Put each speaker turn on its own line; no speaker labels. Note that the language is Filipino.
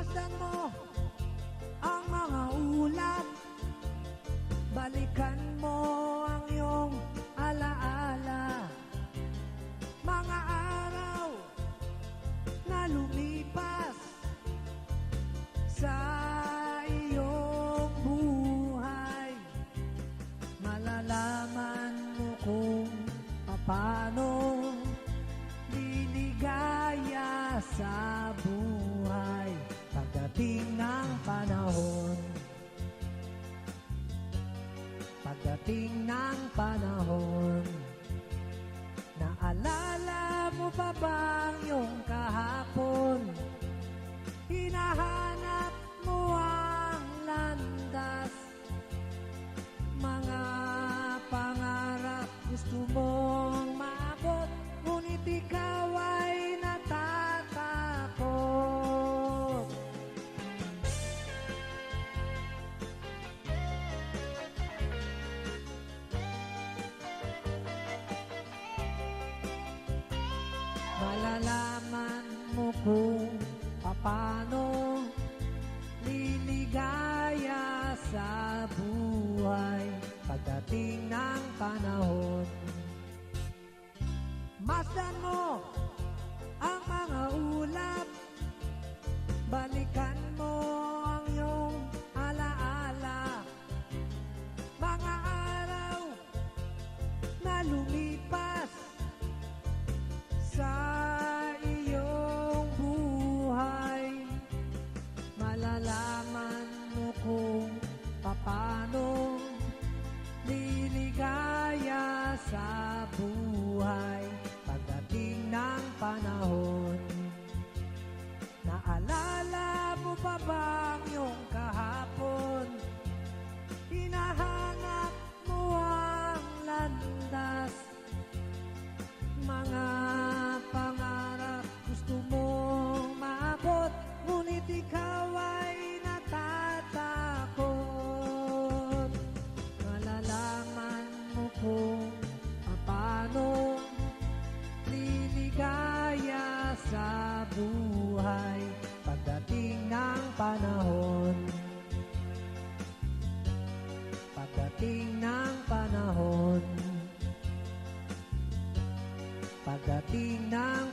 Masdan mo ang mga ulap, balikan mo ang iyong alaala. Mga araw na lumipas sa iyong buhay, malalaman mo kung paano liligaya sa buhay pagdating ng panahon. Pagdating ng panahon, naalala mo pa bang iyong kahapon? Hinahanap mo ang landas, mga pangarap gusto mong maabot, ngunit ikaw ay natatakot. Malalaman mo kung paano liligaya sa buhay pagdating ng panahon. Masdan mo ang mga ulap, balikan mo ang iyong alaala. Mga araw na lumipas sa iyong buhay, malalaman mo kung paano liligaya sa buhay pagdating ng panahon. Naalala mo pa bang iyong kahapon? Hinahanap mo ang landas, mga pangarap gusto mong maabot, ngunit ikaw ay natatakot. Malalaman mo kung paano liligaya sa buhay pagdating ng panahon. Pagdating ng panahon. Pagdating ng